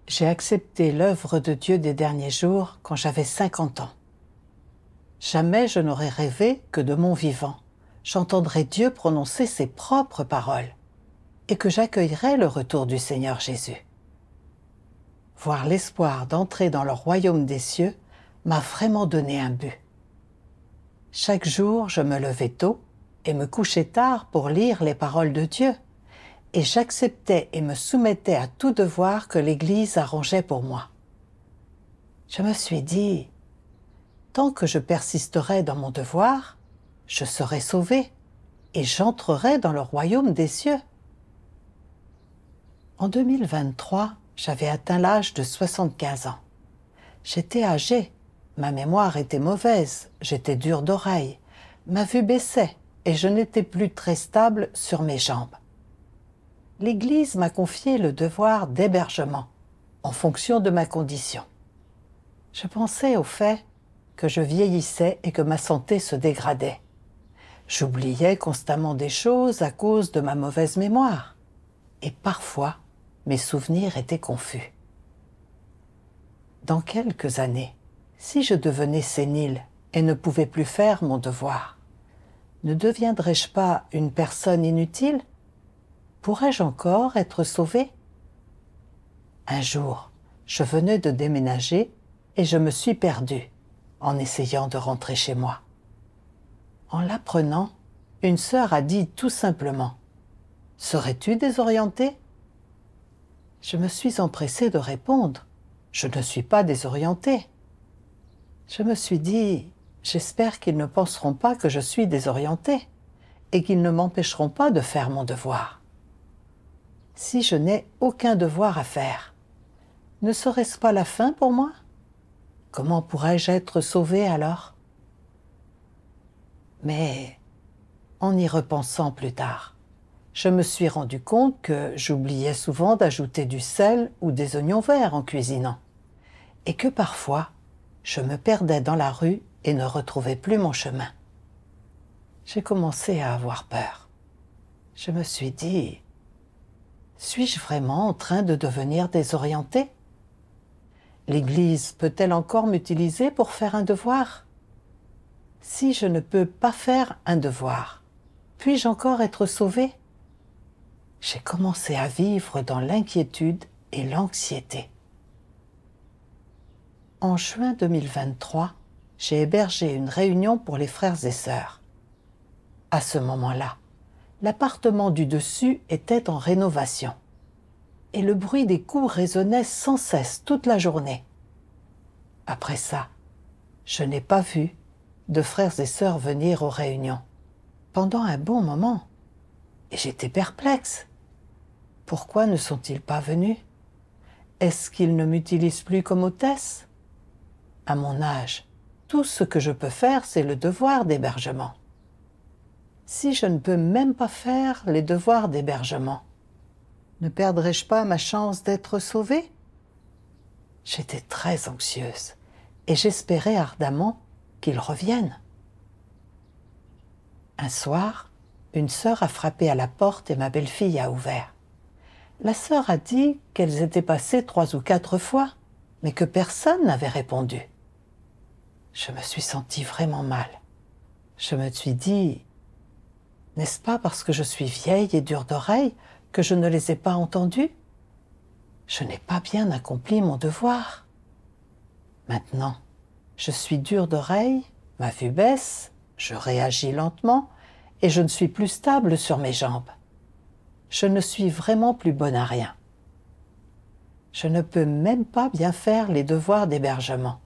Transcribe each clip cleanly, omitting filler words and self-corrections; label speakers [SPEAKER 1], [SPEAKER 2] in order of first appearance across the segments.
[SPEAKER 1] J'ai accepté l'œuvre de Dieu des derniers jours quand j'avais 50 ans. Jamais je n'aurais rêvé que de mon vivant, j'entendrais Dieu prononcer ses propres paroles et que j'accueillerais le retour du Seigneur Jésus. Voir l'espoir d'entrer dans le royaume des cieux m'a vraiment donné un but. Chaque jour, je me levais tôt et me couchais tard pour lire les paroles de Dieu, et j'acceptais et me soumettais à tout devoir que l'Église arrangeait pour moi. Je me suis dit, tant que je persisterai dans mon devoir, je serai sauvé et j'entrerai dans le royaume des cieux. En 2023, j'avais atteint l'âge de 75 ans. J'étais âgé, ma mémoire était mauvaise, j'étais dur d'oreille, ma vue baissait et je n'étais plus très stable sur mes jambes. L'Église m'a confié le devoir d'hébergement, en fonction de ma condition. Je pensais au fait que je vieillissais et que ma santé se dégradait. J'oubliais constamment des choses à cause de ma mauvaise mémoire. Et parfois, mes souvenirs étaient confus. Dans quelques années, si je devenais sénile et ne pouvais plus faire mon devoir, ne deviendrais-je pas une personne inutile ? Pourrais-je encore être sauvé ? Un jour, je venais de déménager et je me suis perdue en essayant de rentrer chez moi. En l'apprenant, une sœur a dit tout simplement « Serais-tu désorienté ?» Je me suis empressée de répondre « Je ne suis pas désorientée ». Je me suis dit « J'espère qu'ils ne penseront pas que je suis désorientée et qu'ils ne m'empêcheront pas de faire mon devoir. » Si je n'ai aucun devoir à faire, ne serait-ce pas la fin pour moi ? Comment pourrais-je être sauvée alors ? Mais en y repensant plus tard, je me suis rendu compte que j'oubliais souvent d'ajouter du sel ou des oignons verts en cuisinant, et que parfois, je me perdais dans la rue et ne retrouvais plus mon chemin. J'ai commencé à avoir peur. Je me suis dit, suis-je vraiment en train de devenir désorienté ? L'Église peut-elle encore m'utiliser pour faire un devoir ? Si je ne peux pas faire un devoir, puis-je encore être sauvé ? J'ai commencé à vivre dans l'inquiétude et l'anxiété. En juin 2023, j'ai hébergé une réunion pour les frères et sœurs. À ce moment-là, l'appartement du dessus était en rénovation et le bruit des coups résonnait sans cesse toute la journée. Après ça, je n'ai pas vu de frères et sœurs venir aux réunions pendant un bon moment et j'étais perplexe. Pourquoi ne sont-ils pas venus ? Est-ce qu'ils ne m'utilisent plus comme hôtesse ? À mon âge, tout ce que je peux faire, c'est le devoir d'hébergement. Si je ne peux même pas faire les devoirs d'hébergement, ne perdrai-je pas ma chance d'être sauvée ? J'étais très anxieuse et j'espérais ardemment qu'ils reviennent. Un soir, une sœur a frappé à la porte et ma belle-fille a ouvert. La sœur a dit qu'elles étaient passées 3 ou 4 fois, mais que personne n'avait répondu. Je me suis sentie vraiment mal. Je me suis dit, n'est-ce pas parce que je suis vieille et dure d'oreille que je ne les ai pas entendus ? Je n'ai pas bien accompli mon devoir. Maintenant, je suis dure d'oreille, ma vue baisse, je réagis lentement et je ne suis plus stable sur mes jambes. Je ne suis vraiment plus bonne à rien. Je ne peux même pas bien faire les devoirs d'hébergement.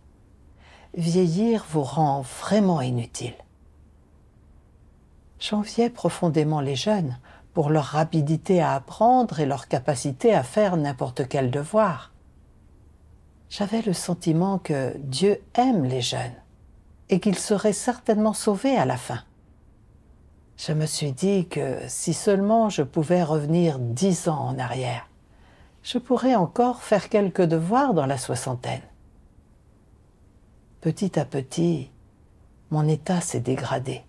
[SPEAKER 1] Vieillir vous rend vraiment inutile. J'enviais profondément les jeunes pour leur rapidité à apprendre et leur capacité à faire n'importe quel devoir. J'avais le sentiment que Dieu aime les jeunes et qu'ils seraient certainement sauvés à la fin. Je me suis dit que si seulement je pouvais revenir 10 ans en arrière, je pourrais encore faire quelques devoirs dans la soixantaine. Petit à petit, mon état s'est dégradé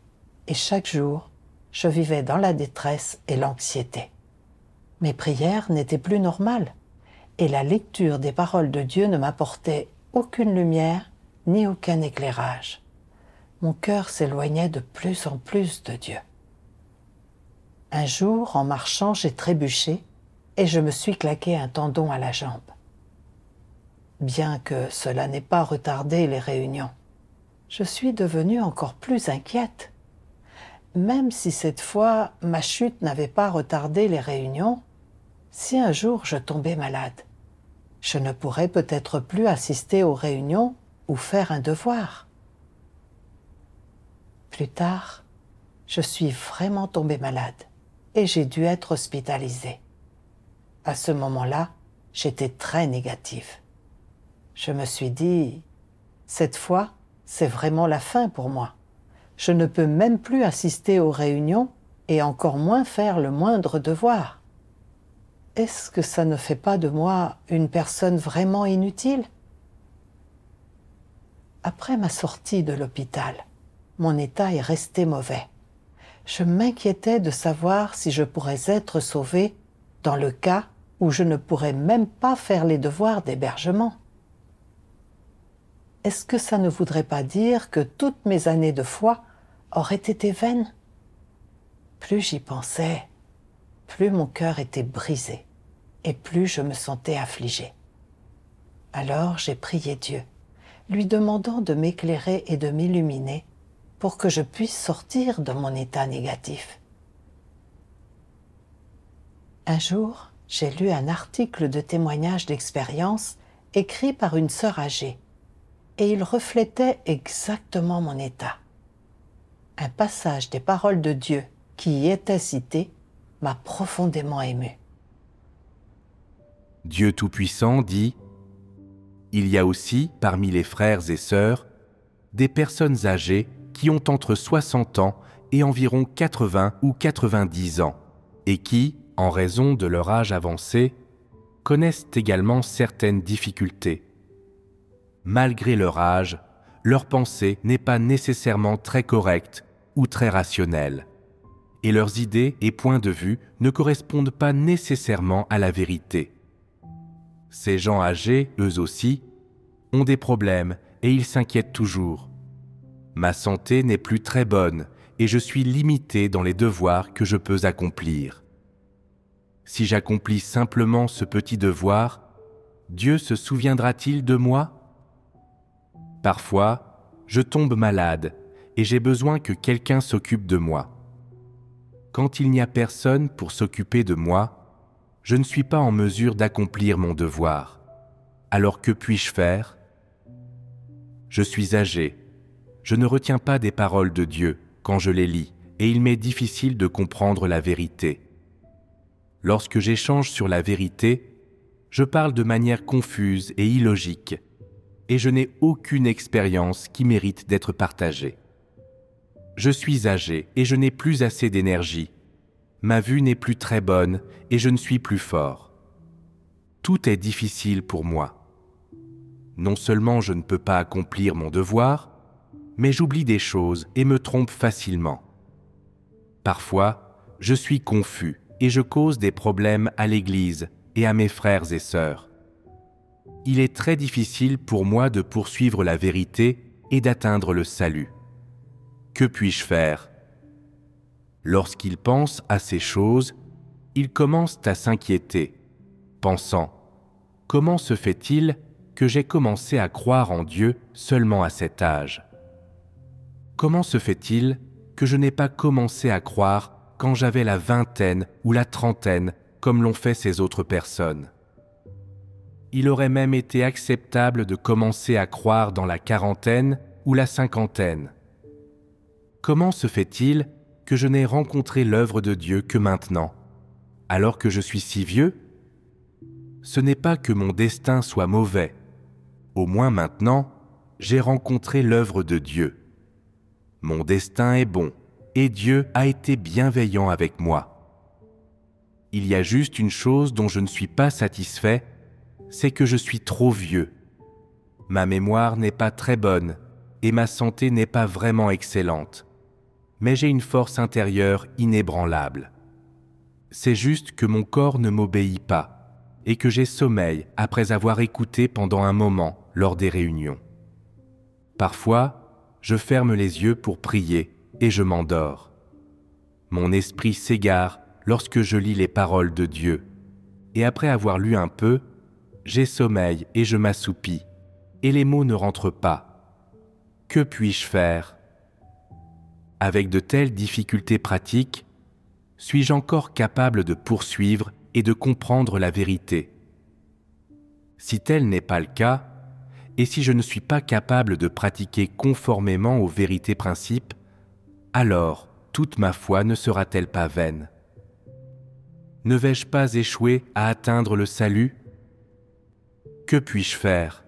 [SPEAKER 1] et chaque jour, je vivais dans la détresse et l'anxiété. Mes prières n'étaient plus normales et la lecture des paroles de Dieu ne m'apportait aucune lumière ni aucun éclairage. Mon cœur s'éloignait de plus en plus de Dieu. Un jour, en marchant, j'ai trébuché et je me suis claqué un tendon à la jambe. Bien que cela n'ait pas retardé les réunions, je suis devenue encore plus inquiète. Même si cette fois ma chute n'avait pas retardé les réunions, si un jour je tombais malade, je ne pourrais peut-être plus assister aux réunions ou faire un devoir. Plus tard, je suis vraiment tombée malade et j'ai dû être hospitalisée. À ce moment-là, j'étais très négative. Je me suis dit, cette fois, c'est vraiment la fin pour moi. Je ne peux même plus assister aux réunions et encore moins faire le moindre devoir. Est-ce que ça ne fait pas de moi une personne vraiment inutile? Après ma sortie de l'hôpital, mon état est resté mauvais. Je m'inquiétais de savoir si je pourrais être sauvée dans le cas où je ne pourrais même pas faire les devoirs d'hébergement. Est-ce que ça ne voudrait pas dire que toutes mes années de foi auraient été vaines? Plus j'y pensais, plus mon cœur était brisé et plus je me sentais affligée. Alors j'ai prié Dieu, lui demandant de m'éclairer et de m'illuminer pour que je puisse sortir de mon état négatif. Un jour, j'ai lu un article de témoignage d'expérience écrit par une sœur âgée et il reflétait exactement mon état. Un passage des paroles de Dieu qui y était cité m'a profondément ému.
[SPEAKER 2] Dieu Tout-Puissant dit « Il y a aussi, parmi les frères et sœurs, des personnes âgées qui ont entre 60 ans et environ 80 ou 90 ans, et qui, en raison de leur âge avancé, connaissent également certaines difficultés. Malgré leur âge, leur pensée n'est pas nécessairement très correcte ou très rationnelle, et leurs idées et points de vue ne correspondent pas nécessairement à la vérité. Ces gens âgés, eux aussi, ont des problèmes et ils s'inquiètent toujours. Ma santé n'est plus très bonne et je suis limité dans les devoirs que je peux accomplir. Si j'accomplis simplement ce petit devoir, Dieu se souviendra-t-il de moi ? Parfois, je tombe malade et j'ai besoin que quelqu'un s'occupe de moi. Quand il n'y a personne pour s'occuper de moi, je ne suis pas en mesure d'accomplir mon devoir. Alors que puis-je faire ? Je suis âgé. Je ne retiens pas des paroles de Dieu quand je les lis et il m'est difficile de comprendre la vérité. Lorsque j'échange sur la vérité, je parle de manière confuse et illogique et je n'ai aucune expérience qui mérite d'être partagée. Je suis âgé et je n'ai plus assez d'énergie. Ma vue n'est plus très bonne et je ne suis plus fort. Tout est difficile pour moi. Non seulement je ne peux pas accomplir mon devoir, mais j'oublie des choses et me trompe facilement. Parfois, je suis confus et je cause des problèmes à l'Église et à mes frères et sœurs. Il est très difficile pour moi de poursuivre la vérité et d'atteindre le salut. Que puis-je faire ? Lorsqu'ils pensent à ces choses, ils commencent à s'inquiéter, pensant « Comment se fait-il que j'ai commencé à croire en Dieu seulement à cet âge ? Comment se fait-il que je n'ai pas commencé à croire quand j'avais la vingtaine ou la trentaine comme l'ont fait ces autres personnes ? Il aurait même été acceptable de commencer à croire dans la quarantaine ou la cinquantaine. Comment se fait-il que je n'ai rencontré l'œuvre de Dieu que maintenant, alors que je suis si vieux ? Ce n'est pas que mon destin soit mauvais. Au moins maintenant, j'ai rencontré l'œuvre de Dieu. Mon destin est bon, et Dieu a été bienveillant avec moi. Il y a juste une chose dont je ne suis pas satisfait, c'est que je suis trop vieux. Ma mémoire n'est pas très bonne, et ma santé n'est pas vraiment excellente. Mais j'ai une force intérieure inébranlable. C'est juste que mon corps ne m'obéit pas. et que j'ai sommeil après avoir écouté pendant un moment lors des réunions. Parfois, je ferme les yeux pour prier et je m'endors. Mon esprit s'égare lorsque je lis les paroles de Dieu, et après avoir lu un peu, j'ai sommeil et je m'assoupis, et les mots ne rentrent pas. Que puis-je faire ? Avec de telles difficultés pratiques, suis-je encore capable de poursuivre et de comprendre la vérité ? Si tel n'est pas le cas, et si je ne suis pas capable de pratiquer conformément aux vérités principes, alors toute ma foi ne sera-t-elle pas vaine ? Ne vais-je pas échouer à atteindre le salut ? Que puis-je faire ?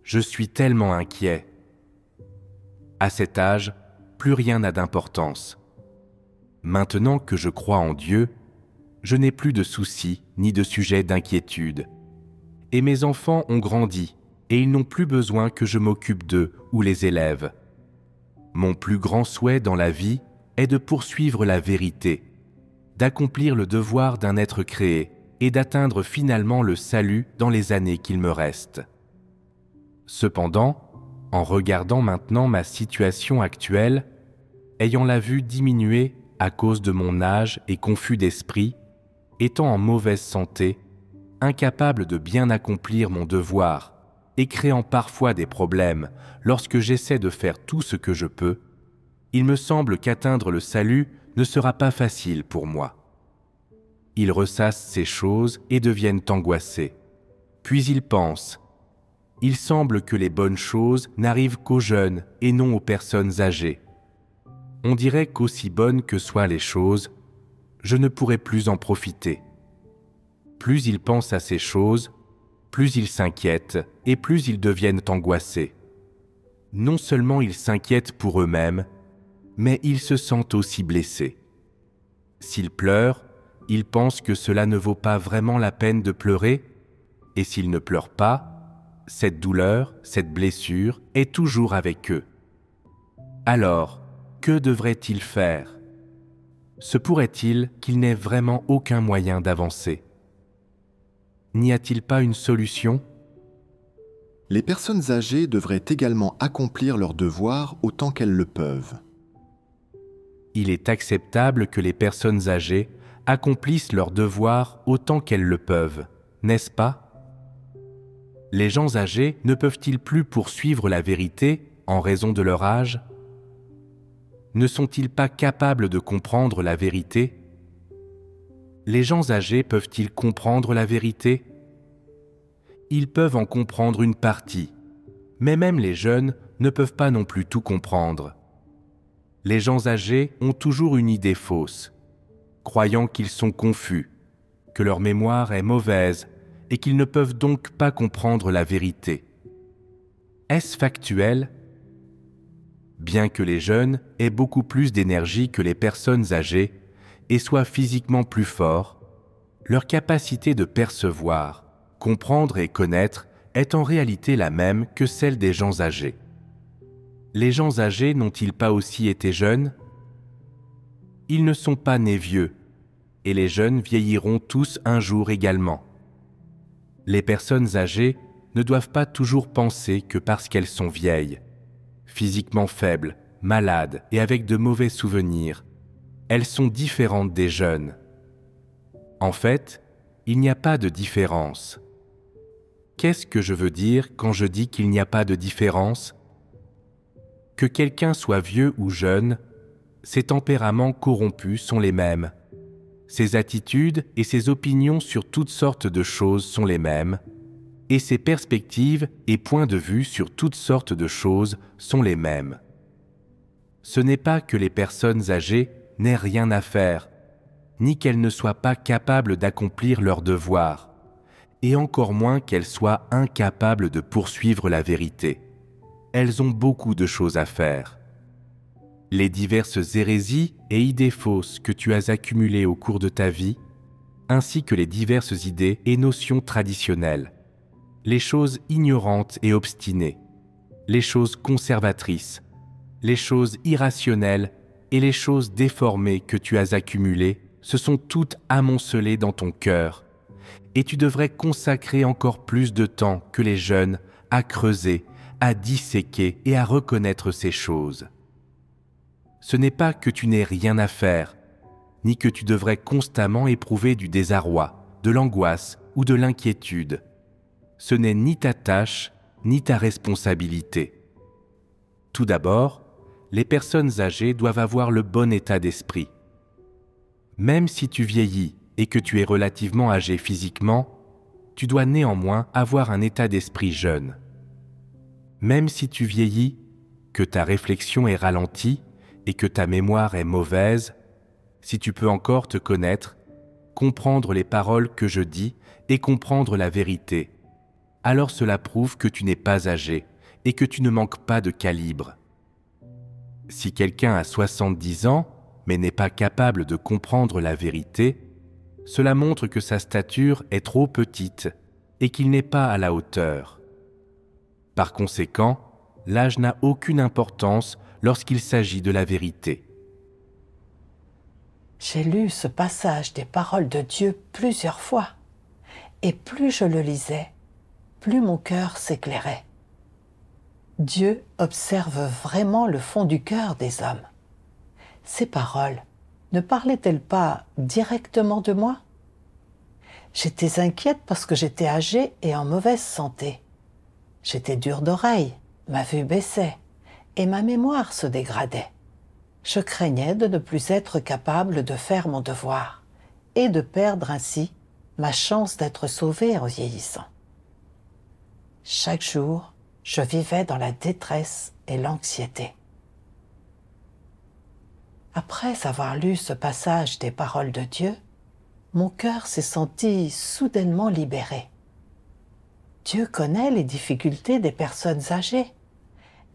[SPEAKER 2] Je suis tellement inquiet. À cet âge, plus rien n'a d'importance. Maintenant que je crois en Dieu, je n'ai plus de soucis ni de sujets d'inquiétude. Et mes enfants ont grandi, et ils n'ont plus besoin que je m'occupe d'eux ou les élève. Mon plus grand souhait dans la vie est de poursuivre la vérité, d'accomplir le devoir d'un être créé et d'atteindre finalement le salut dans les années qu'il me reste. Cependant, en regardant maintenant ma situation actuelle, ayant la vue diminuer à cause de mon âge et confus d'esprit, étant en mauvaise santé, incapable de bien accomplir mon devoir et créant parfois des problèmes lorsque j'essaie de faire tout ce que je peux, il me semble qu'atteindre le salut ne sera pas facile pour moi. Ils ressassent ces choses et deviennent angoissés. Puis ils pensent, il semble que les bonnes choses n'arrivent qu'aux jeunes et non aux personnes âgées. On dirait qu'aussi bonnes que soient les choses, je ne pourrai plus en profiter. Plus ils pensent à ces choses, plus ils s'inquiètent et plus ils deviennent angoissés. Non seulement ils s'inquiètent pour eux-mêmes, mais ils se sentent aussi blessés. S'ils pleurent, ils pensent que cela ne vaut pas vraiment la peine de pleurer, et s'ils ne pleurent pas, cette douleur, cette blessure est toujours avec eux. Alors, que devraient-ils faire ? Se pourrait-il qu'il n'ait vraiment aucun moyen d'avancer ? N'y a-t-il pas une solution ?
[SPEAKER 3] Les personnes âgées devraient également accomplir leurs devoirs autant qu'elles le peuvent.
[SPEAKER 2] Il est acceptable que les personnes âgées accomplissent leurs devoirs autant qu'elles le peuvent, n'est-ce pas ? Les gens âgés ne peuvent-ils plus poursuivre la vérité en raison de leur âge ? Ne sont-ils pas capables de comprendre la vérité ? Les gens âgés peuvent-ils comprendre la vérité ? Ils peuvent en comprendre une partie, mais même les jeunes ne peuvent pas non plus tout comprendre. Les gens âgés ont toujours une idée fausse, croyant qu'ils sont confus, que leur mémoire est mauvaise et qu'ils ne peuvent donc pas comprendre la vérité. Est-ce factuel ? Bien que les jeunes aient beaucoup plus d'énergie que les personnes âgées et soient physiquement plus forts, leur capacité de percevoir, comprendre et connaître est en réalité la même que celle des gens âgés. Les gens âgés n'ont-ils pas aussi été jeunes ? Ils ne sont pas nés vieux, et les jeunes vieilliront tous un jour également. Les personnes âgées ne doivent pas toujours penser que parce qu'elles sont vieilles, physiquement faibles, malades et avec de mauvais souvenirs, elles sont différentes des jeunes. En fait, il n'y a pas de différence. Qu'est-ce que je veux dire quand je dis qu'il n'y a pas de différence ? Que quelqu'un soit vieux ou jeune, ses tempéraments corrompus sont les mêmes. Ses attitudes et ses opinions sur toutes sortes de choses sont les mêmes, et ses perspectives et points de vue sur toutes sortes de choses sont les mêmes. Ce n'est pas que les personnes âgées n'aient rien à faire, ni qu'elles ne soient pas capables d'accomplir leurs devoirs, et encore moins qu'elles soient incapables de poursuivre la vérité. Elles ont beaucoup de choses à faire. Les diverses hérésies et idées fausses que tu as accumulées au cours de ta vie, ainsi que les diverses idées et notions traditionnelles, les choses ignorantes et obstinées, les choses conservatrices, les choses irrationnelles et les choses déformées que tu as accumulées se sont toutes amoncelées dans ton cœur et tu devrais consacrer encore plus de temps que les jeunes à creuser, à disséquer et à reconnaître ces choses. Ce n'est pas que tu n'aies rien à faire, ni que tu devrais constamment éprouver du désarroi, de l'angoisse ou de l'inquiétude. Ce n'est ni ta tâche, ni ta responsabilité. Tout d'abord, les personnes âgées doivent avoir le bon état d'esprit. Même si tu vieillis et que tu es relativement âgé physiquement, tu dois néanmoins avoir un état d'esprit jeune. Même si tu vieillis, que ta réflexion est ralentie et que ta mémoire est mauvaise, si tu peux encore te connaître, comprendre les paroles que je dis et comprendre la vérité, alors cela prouve que tu n'es pas âgé et que tu ne manques pas de calibre. Si quelqu'un a 70 ans, mais n'est pas capable de comprendre la vérité, cela montre que sa stature est trop petite et qu'il n'est pas à la hauteur. Par conséquent, l'âge n'a aucune importance lorsqu'il s'agit de la vérité.
[SPEAKER 1] J'ai lu ce passage des paroles de Dieu plusieurs fois, et plus je le lisais, plus mon cœur s'éclairait. Dieu observe vraiment le fond du cœur des hommes. Ces paroles ne parlaient-elles pas directement de moi? J'étais inquiète parce que j'étais âgée et en mauvaise santé. J'étais dure d'oreille, ma vue baissait et ma mémoire se dégradait. Je craignais de ne plus être capable de faire mon devoir et de perdre ainsi ma chance d'être sauvée en vieillissant. Chaque jour, je vivais dans la détresse et l'anxiété. Après avoir lu ce passage des paroles de Dieu, mon cœur s'est senti soudainement libéré. Dieu connaît les difficultés des personnes âgées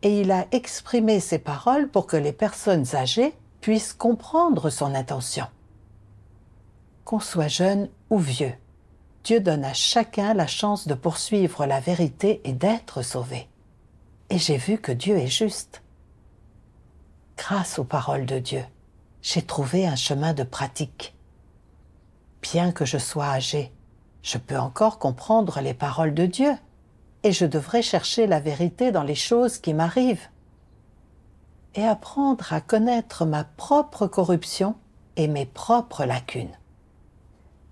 [SPEAKER 1] et il a exprimé ces paroles pour que les personnes âgées puissent comprendre son intention. Qu'on soit jeune ou vieux, Dieu donne à chacun la chance de poursuivre la vérité et d'être sauvé. Et j'ai vu que Dieu est juste. Grâce aux paroles de Dieu, j'ai trouvé un chemin de pratique. Bien que je sois âgé, je peux encore comprendre les paroles de Dieu et je devrais chercher la vérité dans les choses qui m'arrivent et apprendre à connaître ma propre corruption et mes propres lacunes.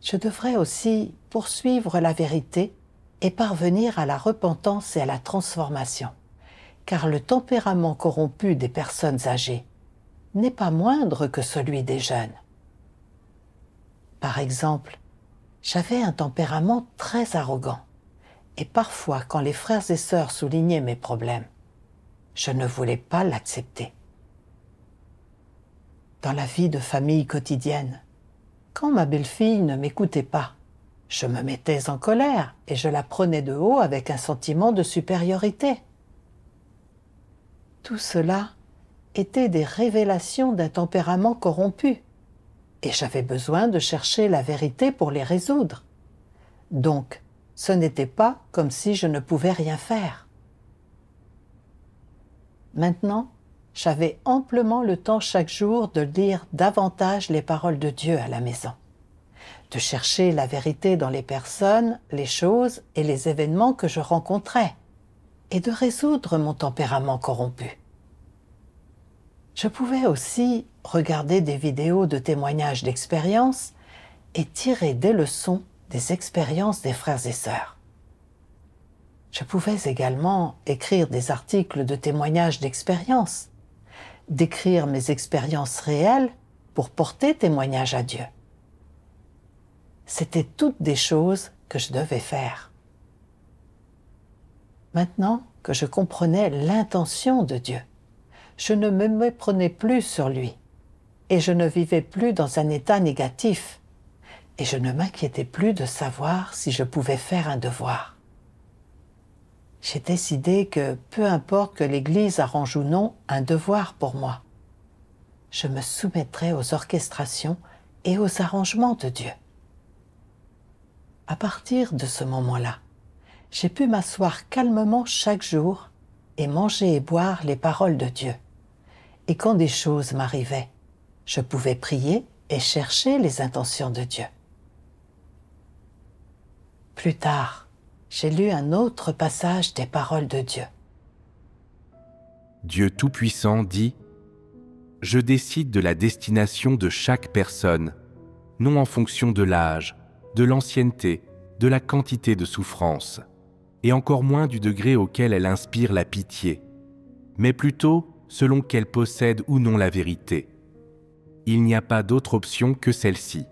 [SPEAKER 1] Je devrais aussi poursuivre la vérité et parvenir à la repentance et à la transformation, car le tempérament corrompu des personnes âgées n'est pas moindre que celui des jeunes. Par exemple, j'avais un tempérament très arrogant, et parfois quand les frères et sœurs soulignaient mes problèmes, je ne voulais pas l'accepter. Dans la vie de famille quotidienne, quand ma belle-fille ne m'écoutait pas, je me mettais en colère et je la prenais de haut avec un sentiment de supériorité. Tout cela était des révélations d'un tempérament corrompu et j'avais besoin de chercher la vérité pour les résoudre. Donc, ce n'était pas comme si je ne pouvais rien faire. Maintenant, j'avais amplement le temps chaque jour de lire davantage les paroles de Dieu à la maison, de chercher la vérité dans les personnes, les choses et les événements que je rencontrais, et de résoudre mon tempérament corrompu. Je pouvais aussi regarder des vidéos de témoignages d'expérience et tirer des leçons des expériences des frères et sœurs. Je pouvais également écrire des articles de témoignages d'expérience, décrire mes expériences réelles pour porter témoignage à Dieu. C'étaient toutes des choses que je devais faire. Maintenant que je comprenais l'intention de Dieu, je ne me méprenais plus sur lui et je ne vivais plus dans un état négatif et je ne m'inquiétais plus de savoir si je pouvais faire un devoir. J'ai décidé que, peu importe que l'Église arrange ou non un devoir pour moi, je me soumettrai aux orchestrations et aux arrangements de Dieu. À partir de ce moment-là, j'ai pu m'asseoir calmement chaque jour et manger et boire les paroles de Dieu. Et quand des choses m'arrivaient, je pouvais prier et chercher les intentions de Dieu. Plus tard, j'ai lu un autre passage des paroles de Dieu.
[SPEAKER 2] Dieu Tout-Puissant dit « Je décide de la destination de chaque personne, non en fonction de l'âge, de l'ancienneté, de la quantité de souffrance, et encore moins du degré auquel elle inspire la pitié, mais plutôt selon qu'elle possède ou non la vérité. Il n'y a pas d'autre option que celle-ci. »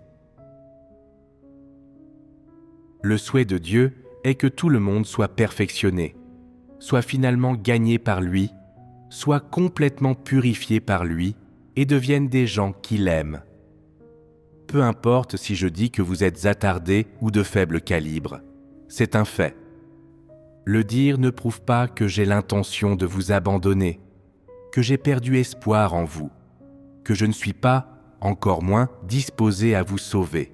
[SPEAKER 2] Le souhait de Dieu est que tout le monde soit perfectionné, soit finalement gagné par lui, soit complètement purifié par lui et devienne des gens qui l'aiment. Peu importe si je dis que vous êtes attardés ou de faible calibre, c'est un fait. Le dire ne prouve pas que j'ai l'intention de vous abandonner, que j'ai perdu espoir en vous, que je ne suis pas, encore moins, disposé à vous sauver.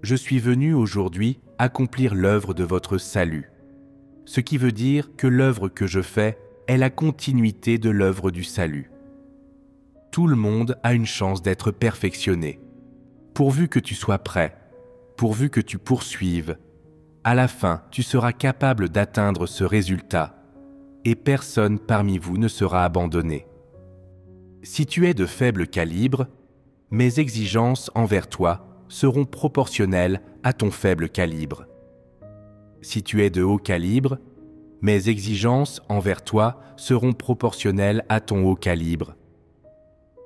[SPEAKER 2] Je suis venu aujourd'hui accomplir l'œuvre de votre salut, ce qui veut dire que l'œuvre que je fais est la continuité de l'œuvre du salut. Tout le monde a une chance d'être perfectionné. Pourvu que tu sois prêt, pourvu que tu poursuives, à la fin, tu seras capable d'atteindre ce résultat et personne parmi vous ne sera abandonné. Si tu es de faible calibre, mes exigences envers toi seront proportionnelles à ton faible calibre. Si tu es de haut calibre, mes exigences envers toi seront proportionnelles à ton haut calibre.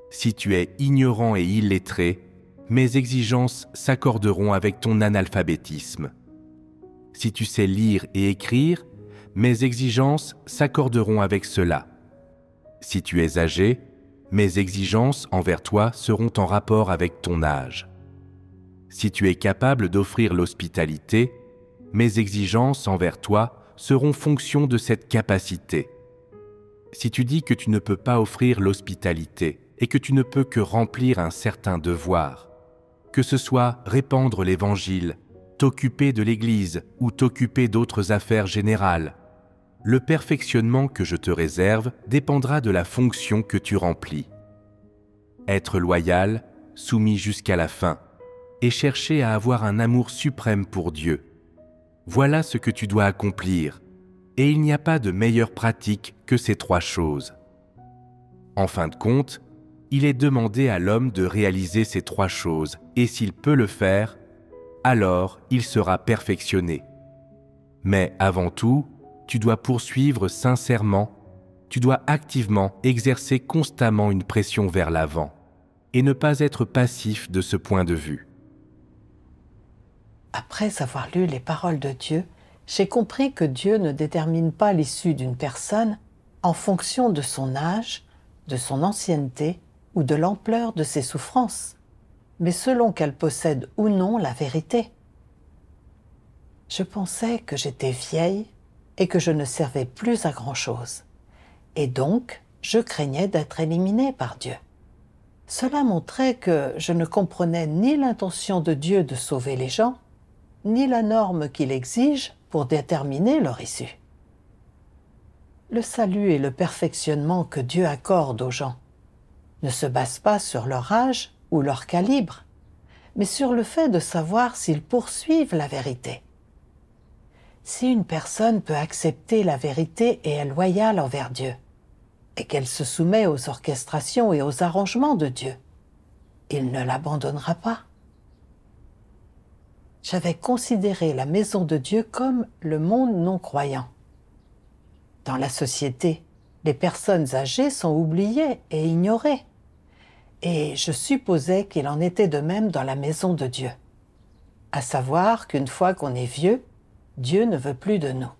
[SPEAKER 2] Si tu es ignorant et illettré, mes exigences s'accorderont avec ton analphabétisme. Si tu sais lire et écrire, mes exigences s'accorderont avec cela. Si tu es âgé, mes exigences envers toi seront en rapport avec ton âge. Si tu es capable d'offrir l'hospitalité, mes exigences envers toi seront fonction de cette capacité. Si tu dis que tu ne peux pas offrir l'hospitalité et que tu ne peux que remplir un certain devoir, que ce soit répandre l'Évangile, t'occuper de l'Église ou t'occuper d'autres affaires générales, le perfectionnement que je te réserve dépendra de la fonction que tu remplis. Être loyal, soumis jusqu'à la fin, et chercher à avoir un amour suprême pour Dieu. Voilà ce que tu dois accomplir, et il n'y a pas de meilleure pratique que ces trois choses. En fin de compte, il est demandé à l'homme de réaliser ces trois choses, et s'il peut le faire, alors il sera perfectionné. Mais avant tout, tu dois poursuivre sincèrement, tu dois activement exercer constamment une pression vers l'avant, et ne pas être passif de ce point de vue.
[SPEAKER 1] Après avoir lu les paroles de Dieu, j'ai compris que Dieu ne détermine pas l'issue d'une personne en fonction de son âge, de son ancienneté ou de l'ampleur de ses souffrances, mais selon qu'elle possède ou non la vérité. Je pensais que j'étais vieille et que je ne servais plus à grand-chose, et donc je craignais d'être éliminée par Dieu. Cela montrait que je ne comprenais ni l'intention de Dieu de sauver les gens, ni la norme qu'il exige pour déterminer leur issue. Le salut et le perfectionnement que Dieu accorde aux gens ne se basent pas sur leur âge ou leur calibre, mais sur le fait de savoir s'ils poursuivent la vérité. Si une personne peut accepter la vérité et est loyale envers Dieu, et qu'elle se soumet aux orchestrations et aux arrangements de Dieu, il ne l'abandonnera pas. J'avais considéré la maison de Dieu comme le monde non-croyant. Dans la société, les personnes âgées sont oubliées et ignorées, et je supposais qu'il en était de même dans la maison de Dieu, à savoir qu'une fois qu'on est vieux, Dieu ne veut plus de nous.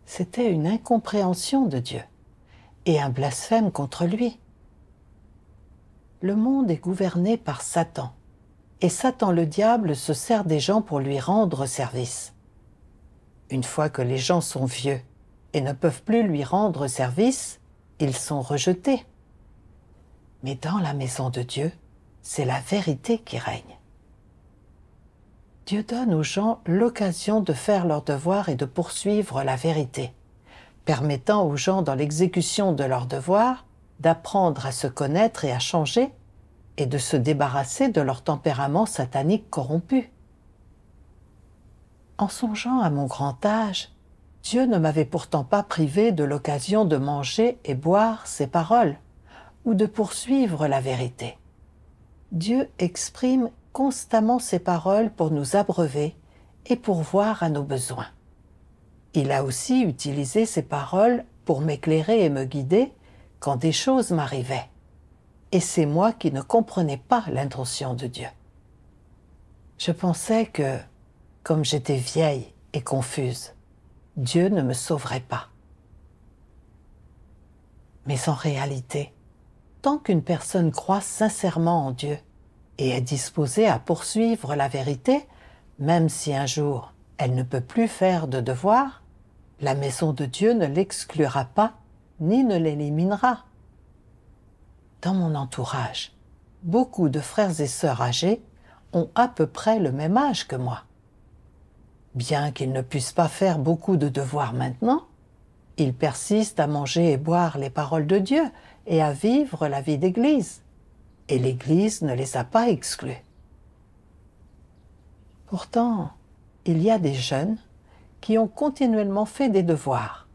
[SPEAKER 1] C'était une incompréhension de Dieu et un blasphème contre lui. Le monde est gouverné par Satan, et Satan le diable se sert des gens pour lui rendre service. Une fois que les gens sont vieux et ne peuvent plus lui rendre service, ils sont rejetés. Mais dans la maison de Dieu, c'est la vérité qui règne. Dieu donne aux gens l'occasion de faire leur devoir et de poursuivre la vérité, permettant aux gens dans l'exécution de leur devoir d'apprendre à se connaître et à changer, et de se débarrasser de leur tempérament satanique corrompu. En songeant à mon grand âge, Dieu ne m'avait pourtant pas privé de l'occasion de manger et boire ses paroles, ou de poursuivre la vérité. Dieu exprime constamment ses paroles pour nous abreuver et pourvoir à nos besoins. Il a aussi utilisé ses paroles pour m'éclairer et me guider quand des choses m'arrivaient. Et c'est moi qui ne comprenais pas l'intention de Dieu. Je pensais que, comme j'étais vieille et confuse, Dieu ne me sauverait pas. Mais en réalité, tant qu'une personne croit sincèrement en Dieu et est disposée à poursuivre la vérité, même si un jour elle ne peut plus faire de devoirs, la maison de Dieu ne l'exclura pas ni ne l'éliminera. Dans mon entourage, beaucoup de frères et sœurs âgés ont à peu près le même âge que moi. Bien qu'ils ne puissent pas faire beaucoup de devoirs maintenant, ils persistent à manger et boire les paroles de Dieu et à vivre la vie d'Église. Et l'Église ne les a pas exclus. Pourtant, il y a des jeunes qui ont continuellement fait des devoirs,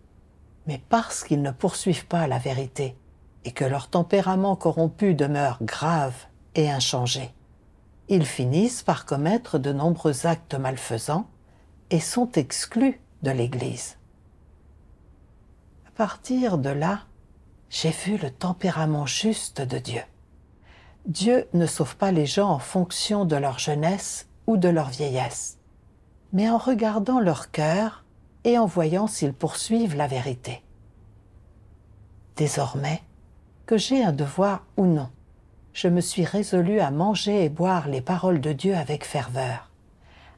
[SPEAKER 1] mais parce qu'ils ne poursuivent pas la vérité et que leur tempérament corrompu demeure grave et inchangé, ils finissent par commettre de nombreux actes malfaisants et sont exclus de l'Église. À partir de là, j'ai vu le tempérament juste de Dieu. Dieu ne sauve pas les gens en fonction de leur jeunesse ou de leur vieillesse, mais en regardant leur cœur et en voyant s'ils poursuivent la vérité. Désormais, que j'ai un devoir ou non, je me suis résolue à manger et boire les paroles de Dieu avec ferveur,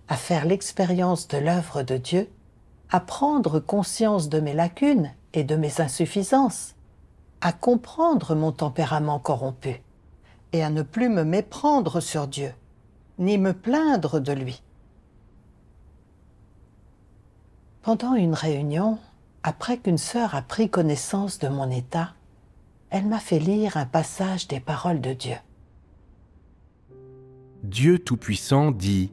[SPEAKER 1] à faire l'expérience de l'œuvre de Dieu, à prendre conscience de mes lacunes et de mes insuffisances, à comprendre mon tempérament corrompu et à ne plus me méprendre sur Dieu, ni me plaindre de lui. Pendant une réunion, après qu'une sœur a pris connaissance de mon état, elle m'a fait lire un passage des paroles de Dieu.
[SPEAKER 2] Dieu Tout-Puissant dit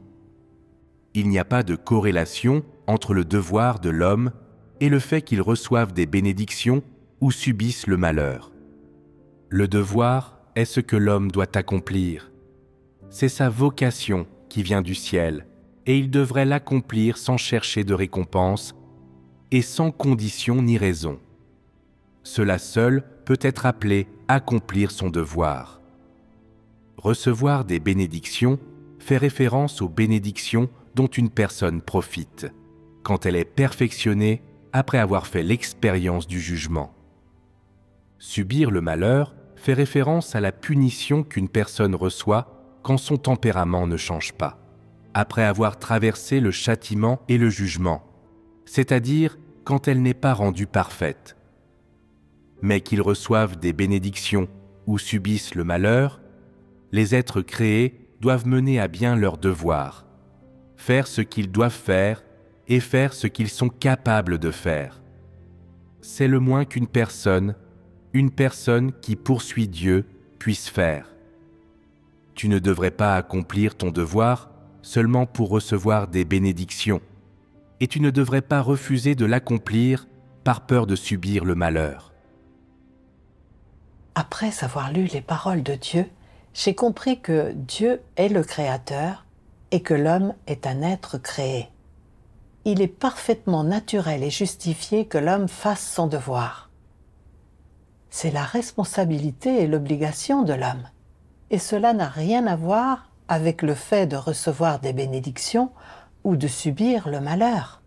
[SPEAKER 2] « Il n'y a pas de corrélation entre le devoir de l'homme et le fait qu'il reçoive des bénédictions ou subisse le malheur. Le devoir est ce que l'homme doit accomplir. C'est sa vocation qui vient du ciel, et il devrait l'accomplir sans chercher de récompense et sans condition ni raison. Cela seul peut être appelé accomplir son devoir. Recevoir des bénédictions fait référence aux bénédictions dont une personne profite, quand elle est perfectionnée après avoir fait l'expérience du jugement. Subir le malheur fait référence à la punition qu'une personne reçoit quand son tempérament ne change pas, après avoir traversé le châtiment et le jugement, c'est-à-dire quand elle n'est pas rendue parfaite. Mais qu'ils reçoivent des bénédictions ou subissent le malheur, les êtres créés doivent mener à bien leur devoir, faire ce qu'ils doivent faire et faire ce qu'ils sont capables de faire. C'est le moins qu'une personne qui poursuit Dieu, puisse faire. Tu ne devrais pas accomplir ton devoir seulement pour recevoir des bénédictions, et tu ne devrais pas refuser de l'accomplir par peur de subir le malheur.
[SPEAKER 1] Après avoir lu les paroles de Dieu, j'ai compris que Dieu est le Créateur et que l'homme est un être créé. Il est parfaitement naturel et justifié que l'homme fasse son devoir. C'est la responsabilité et l'obligation de l'homme, et cela n'a rien à voir avec le fait de recevoir des bénédictions ou de subir le malheur.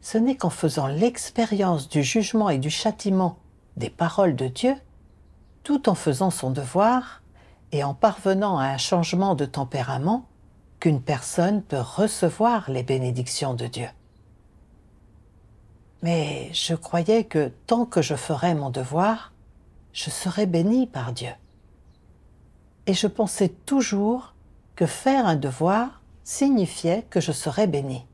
[SPEAKER 1] Ce n'est qu'en faisant l'expérience du jugement et du châtiment des paroles de Dieu, tout en faisant son devoir et en parvenant à un changement de tempérament, qu'une personne peut recevoir les bénédictions de Dieu. Mais je croyais que tant que je ferais mon devoir, je serais bénie par Dieu. Et je pensais toujours que faire un devoir signifiait que je serais bénie.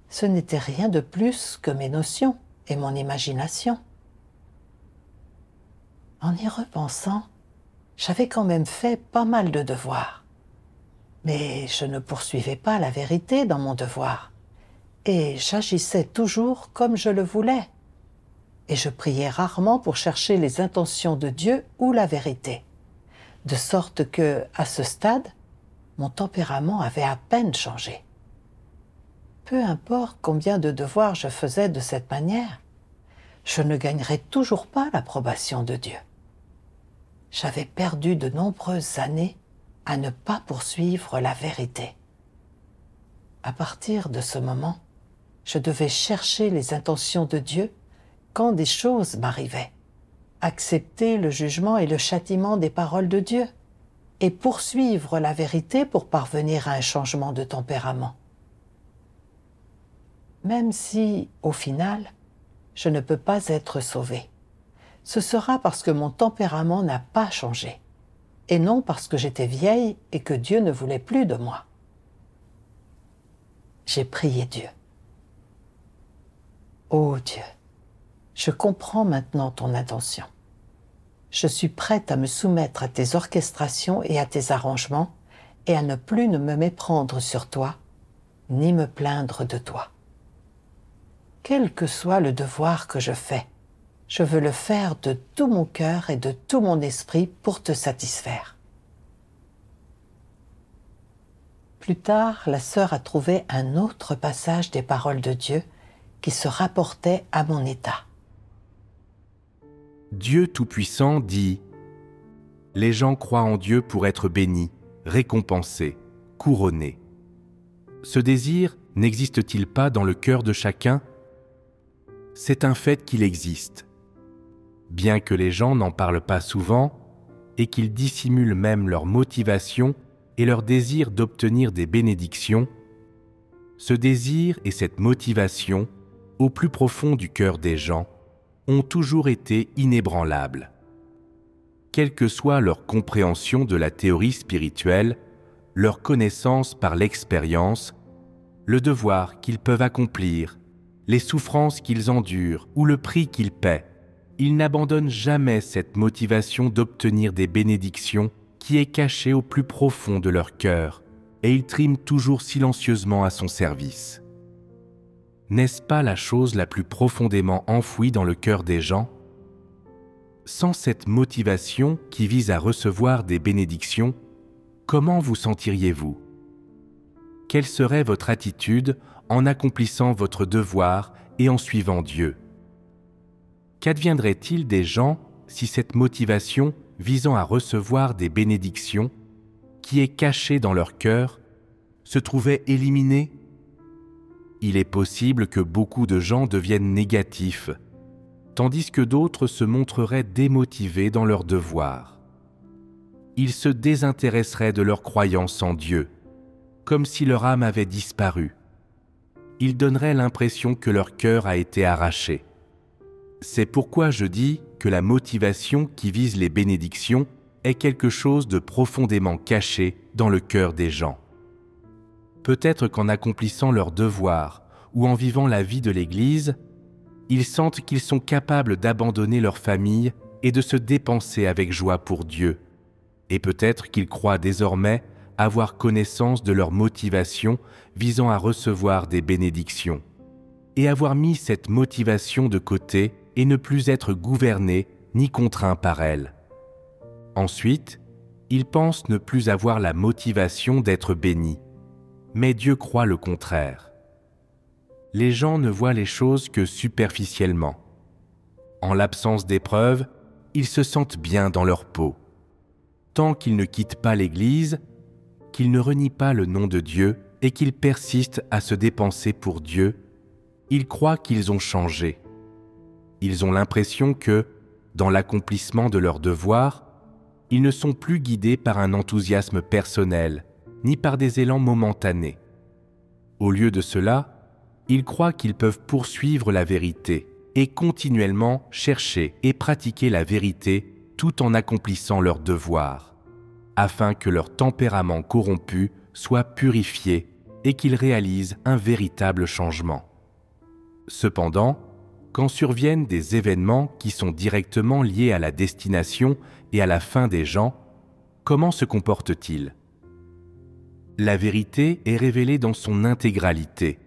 [SPEAKER 1] Ce n'était rien de plus que mes notions et mon imagination. En y repensant, j'avais quand même fait pas mal de devoirs. Mais je ne poursuivais pas la vérité dans mon devoir, et j'agissais toujours comme je le voulais. Et je priais rarement pour chercher les intentions de Dieu ou la vérité, de sorte que, à ce stade, mon tempérament avait à peine changé. Peu importe combien de devoirs je faisais de cette manière, je ne gagnerais toujours pas l'approbation de Dieu. J'avais perdu de nombreuses années à ne pas poursuivre la vérité. À partir de ce moment, je devais chercher les intentions de Dieu quand des choses m'arrivaient, accepter le jugement et le châtiment des paroles de Dieu, et poursuivre la vérité pour parvenir à un changement de tempérament. Même si, au final, je ne peux pas être sauvé, ce sera parce que mon tempérament n'a pas changé, et non parce que j'étais vieille et que Dieu ne voulait plus de moi. J'ai prié Dieu. Ô Dieu, je comprends maintenant ton intention. Je suis prête à me soumettre à tes orchestrations et à tes arrangements, et à ne plus me méprendre sur toi, ni me plaindre de toi. Quel que soit le devoir que je fais, je veux le faire de tout mon cœur et de tout mon esprit pour te satisfaire. Plus tard, la sœur a trouvé un autre passage des paroles de Dieu qui se rapportait à mon état.
[SPEAKER 2] Dieu Tout-Puissant dit « Les gens croient en Dieu pour être bénis, récompensés, couronnés. » Ce désir n'existe-t-il pas dans le cœur de chacun ? C'est un fait qu'il existe. Bien que les gens n'en parlent pas souvent et qu'ils dissimulent même leur motivation et leur désir d'obtenir des bénédictions, ce désir et cette motivation, au plus profond du cœur des gens, ont toujours été inébranlables. Quelle que soit leur compréhension de la théorie spirituelle, leur connaissance par l'expérience, le devoir qu'ils peuvent accomplir, les souffrances qu'ils endurent ou le prix qu'ils paient, ils n'abandonnent jamais cette motivation d'obtenir des bénédictions qui est cachée au plus profond de leur cœur, et ils triment toujours silencieusement à son service. N'est-ce pas la chose la plus profondément enfouie dans le cœur des gens ? Sans cette motivation qui vise à recevoir des bénédictions, comment vous sentiriez-vous ? Quelle serait votre attitude en accomplissant votre devoir et en suivant Dieu ? Qu'adviendrait-il des gens si cette motivation visant à recevoir des bénédictions, qui est cachée dans leur cœur, se trouvait éliminée ? Il est possible que beaucoup de gens deviennent négatifs, tandis que d'autres se montreraient démotivés dans leur devoir. Ils se désintéresseraient de leur croyance en Dieu, comme si leur âme avait disparu. Ils donneraient l'impression que leur cœur a été arraché. C'est pourquoi je dis que la motivation qui vise les bénédictions est quelque chose de profondément caché dans le cœur des gens. Peut-être qu'en accomplissant leur devoir ou en vivant la vie de l'Église, ils sentent qu'ils sont capables d'abandonner leur famille et de se dépenser avec joie pour Dieu. Et peut-être qu'ils croient désormais avoir connaissance de leur motivation visant à recevoir des bénédictions, et avoir mis cette motivation de côté et ne plus être gouvernés ni contraints par elle. Ensuite, ils pensent ne plus avoir la motivation d'être bénis, mais Dieu croit le contraire. Les gens ne voient les choses que superficiellement. En l'absence d'épreuves, ils se sentent bien dans leur peau. Tant qu'ils ne quittent pas l'Église, qu'ils ne renient pas le nom de Dieu et qu'ils persistent à se dépenser pour Dieu, ils croient qu'ils ont changé. Ils ont l'impression que, dans l'accomplissement de leur devoir, ils ne sont plus guidés par un enthousiasme personnel, ni par des élans momentanés. Au lieu de cela, ils croient qu'ils peuvent poursuivre la vérité et continuellement chercher et pratiquer la vérité tout en accomplissant leur devoir, afin que leur tempérament corrompu soit purifié et qu'ils réalisent un véritable changement. Cependant, quand surviennent des événements qui sont directement liés à la destination et à la fin des gens, comment se comportent-ils ? La vérité est révélée dans son intégralité.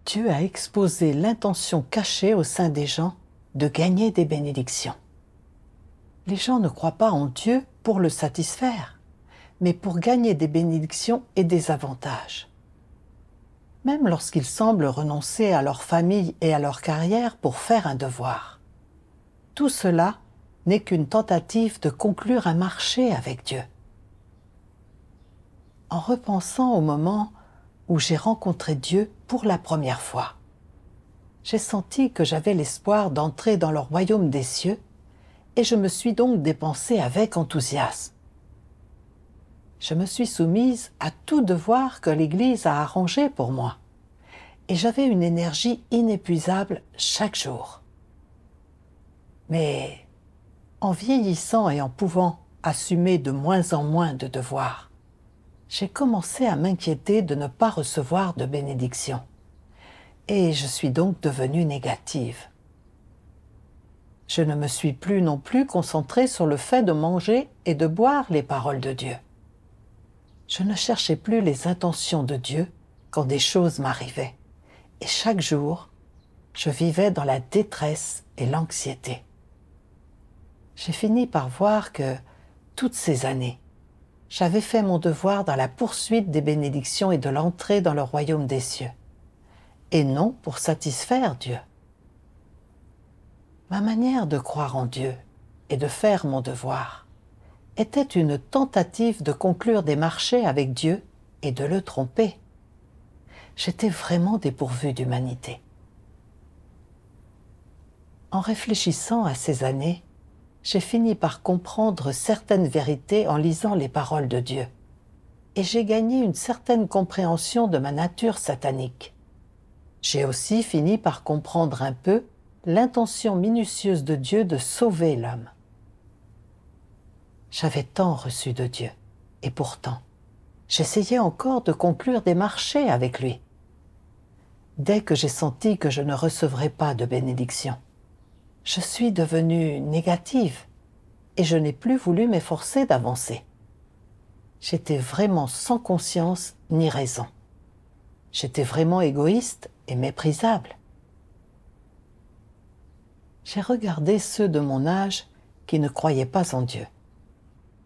[SPEAKER 1] Dieu a exposé l'intention cachée au sein des gens de gagner des bénédictions. Les gens ne croient pas en Dieu pour le satisfaire, mais pour gagner des bénédictions et des avantages. Même lorsqu'ils semblent renoncer à leur famille et à leur carrière pour faire un devoir. Tout cela n'est qu'une tentative de conclure un marché avec Dieu. En repensant au moment où j'ai rencontré Dieu pour la première fois, j'ai senti que j'avais l'espoir d'entrer dans le royaume des cieux et je me suis donc dépensée avec enthousiasme. Je me suis soumise à tout devoir que l'Église a arrangé pour moi et j'avais une énergie inépuisable chaque jour. Mais en vieillissant et en pouvant assumer de moins en moins de devoirs, j'ai commencé à m'inquiéter de ne pas recevoir de bénédiction. Et je suis donc devenue négative. Je ne me suis plus non plus concentrée sur le fait de manger et de boire les paroles de Dieu. Je ne cherchais plus les intentions de Dieu quand des choses m'arrivaient. Et chaque jour, je vivais dans la détresse et l'anxiété. J'ai fini par voir que, toutes ces années, j'avais fait mon devoir dans la poursuite des bénédictions et de l'entrée dans le royaume des cieux, et non pour satisfaire Dieu. Ma manière de croire en Dieu et de faire mon devoir était une tentative de conclure des marchés avec Dieu et de le tromper. J'étais vraiment dépourvue d'humanité. En réfléchissant à ces années, j'ai fini par comprendre certaines vérités en lisant les paroles de Dieu. Et j'ai gagné une certaine compréhension de ma nature satanique. J'ai aussi fini par comprendre un peu l'intention minutieuse de Dieu de sauver l'homme. J'avais tant reçu de Dieu, et pourtant, j'essayais encore de conclure des marchés avec lui. Dès que j'ai senti que je ne recevrais pas de bénédiction, je suis devenue négative et je n'ai plus voulu m'efforcer d'avancer. J'étais vraiment sans conscience ni raison. J'étais vraiment égoïste et méprisable. J'ai regardé ceux de mon âge qui ne croyaient pas en Dieu.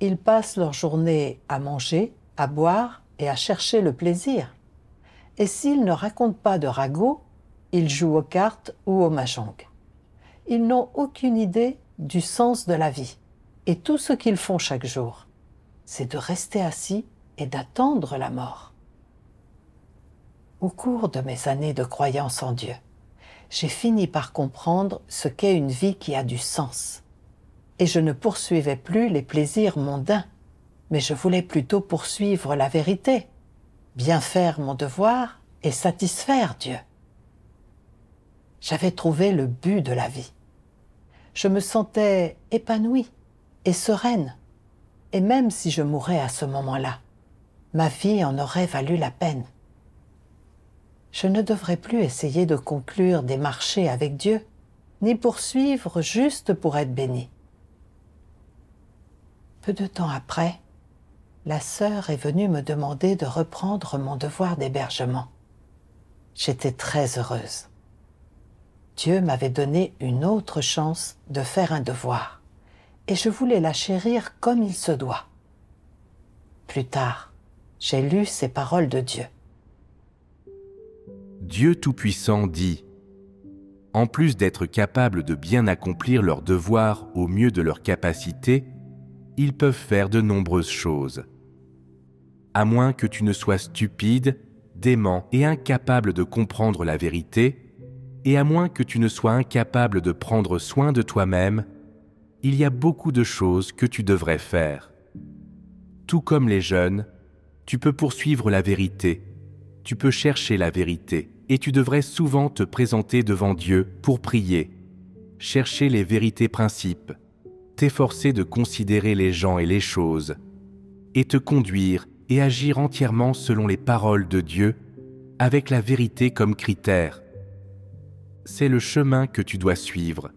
[SPEAKER 1] Ils passent leur journée à manger, à boire et à chercher le plaisir. Et s'ils ne racontent pas de ragots, ils jouent aux cartes ou au mahjong. Ils n'ont aucune idée du sens de la vie. Et tout ce qu'ils font chaque jour, c'est de rester assis et d'attendre la mort. Au cours de mes années de croyance en Dieu, j'ai fini par comprendre ce qu'est une vie qui a du sens. Et je ne poursuivais plus les plaisirs mondains, mais je voulais plutôt poursuivre la vérité, bien faire mon devoir et satisfaire Dieu. J'avais trouvé le but de la vie. Je me sentais épanouie et sereine, et même si je mourais à ce moment-là, ma vie en aurait valu la peine. Je ne devrais plus essayer de conclure des marchés avec Dieu, ni poursuivre juste pour être béni. Peu de temps après, la sœur est venue me demander de reprendre mon devoir d'hébergement. J'étais très heureuse. Dieu m'avait donné une autre chance de faire un devoir, et je voulais la chérir comme il se doit. Plus tard, j'ai lu ces paroles de Dieu.
[SPEAKER 2] Dieu Tout-Puissant dit « En plus d'être capables de bien accomplir leurs devoirs au mieux de leur capacité, ils peuvent faire de nombreuses choses. À moins que tu ne sois stupide, dément et incapable de comprendre la vérité, et à moins que tu ne sois incapable de prendre soin de toi-même, il y a beaucoup de choses que tu devrais faire. Tout comme les jeunes, tu peux poursuivre la vérité, tu peux chercher la vérité, et tu devrais souvent te présenter devant Dieu pour prier, chercher les vérités principes, t'efforcer de considérer les gens et les choses, et te conduire et agir entièrement selon les paroles de Dieu, avec la vérité comme critère. C'est le chemin que tu dois suivre,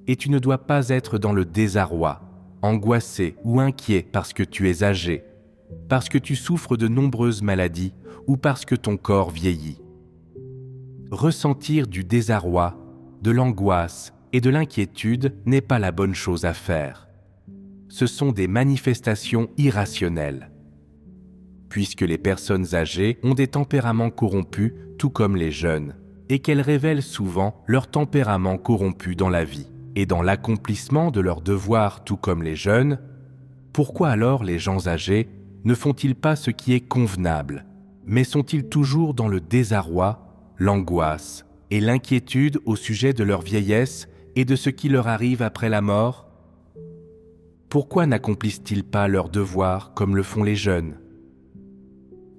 [SPEAKER 2] et tu ne dois pas être dans le désarroi, angoissé ou inquiet parce que tu es âgé, parce que tu souffres de nombreuses maladies ou parce que ton corps vieillit. Ressentir du désarroi, de l'angoisse et de l'inquiétude n'est pas la bonne chose à faire. Ce sont des manifestations irrationnelles. Puisque les personnes âgées ont des tempéraments corrompus tout comme les jeunes, et qu'elles révèlent souvent leur tempérament corrompu dans la vie et dans l'accomplissement de leurs devoirs tout comme les jeunes, pourquoi alors les gens âgés ne font-ils pas ce qui est convenable, mais sont-ils toujours dans le désarroi, l'angoisse et l'inquiétude au sujet de leur vieillesse et de ce qui leur arrive après la mort? Pourquoi n'accomplissent-ils pas leurs devoirs comme le font les jeunes?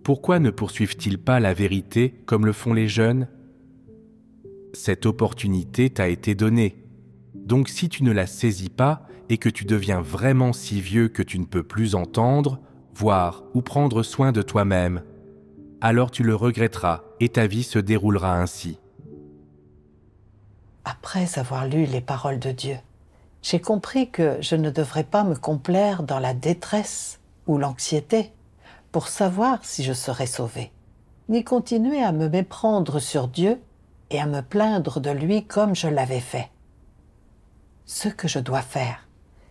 [SPEAKER 2] Pourquoi ne poursuivent-ils pas la vérité comme le font les jeunes? Cette opportunité t'a été donnée. Donc si tu ne la saisis pas et que tu deviens vraiment si vieux que tu ne peux plus entendre, voir ou prendre soin de toi-même, alors tu le regretteras et ta vie se déroulera ainsi.
[SPEAKER 1] Après avoir lu les paroles de Dieu, j'ai compris que je ne devrais pas me complaire dans la détresse ou l'anxiété pour savoir si je serais sauvé, ni continuer à me méprendre sur Dieu et à me plaindre de lui comme je l'avais fait. Ce que je dois faire,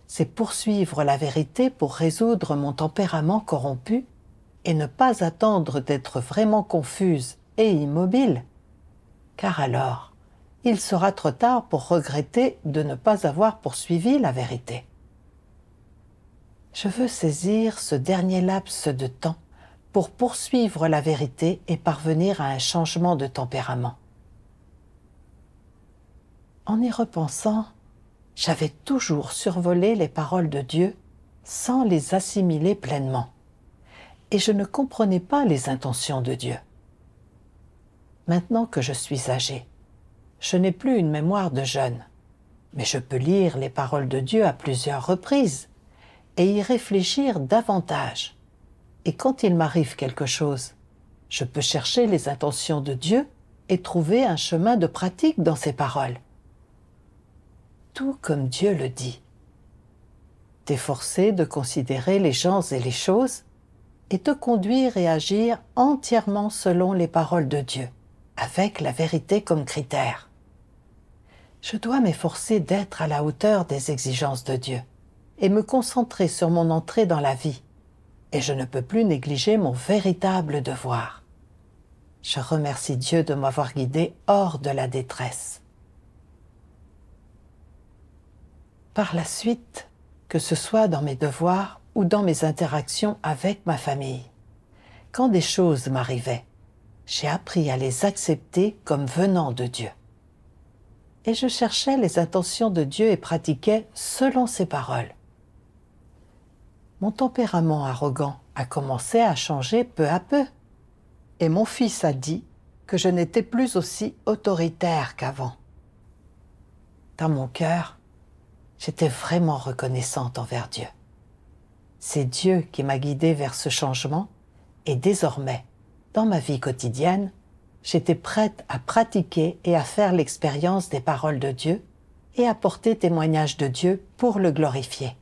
[SPEAKER 1] c'est poursuivre la vérité pour résoudre mon tempérament corrompu et ne pas attendre d'être vraiment confuse et immobile, car alors, il sera trop tard pour regretter de ne pas avoir poursuivi la vérité. Je veux saisir ce dernier laps de temps pour poursuivre la vérité et parvenir à un changement de tempérament. En y repensant, j'avais toujours survolé les paroles de Dieu sans les assimiler pleinement, et je ne comprenais pas les intentions de Dieu. Maintenant que je suis âgé, je n'ai plus une mémoire de jeune, mais je peux lire les paroles de Dieu à plusieurs reprises et y réfléchir davantage. Et quand il m'arrive quelque chose, je peux chercher les intentions de Dieu et trouver un chemin de pratique dans ses paroles. Tout comme Dieu le dit. T'efforcer de considérer les gens et les choses et te conduire et agir entièrement selon les paroles de Dieu, avec la vérité comme critère. Je dois m'efforcer d'être à la hauteur des exigences de Dieu et me concentrer sur mon entrée dans la vie, et je ne peux plus négliger mon véritable devoir. Je remercie Dieu de m'avoir guidé hors de la détresse. Par la suite, que ce soit dans mes devoirs ou dans mes interactions avec ma famille, quand des choses m'arrivaient, j'ai appris à les accepter comme venant de Dieu. Et je cherchais les intentions de Dieu et pratiquais selon ses paroles. Mon tempérament arrogant a commencé à changer peu à peu, et mon fils a dit que je n'étais plus aussi autoritaire qu'avant. Dans mon cœur, j'étais vraiment reconnaissante envers Dieu. C'est Dieu qui m'a guidée vers ce changement, et désormais, dans ma vie quotidienne, j'étais prête à pratiquer et à faire l'expérience des paroles de Dieu et à porter témoignage de Dieu pour le glorifier.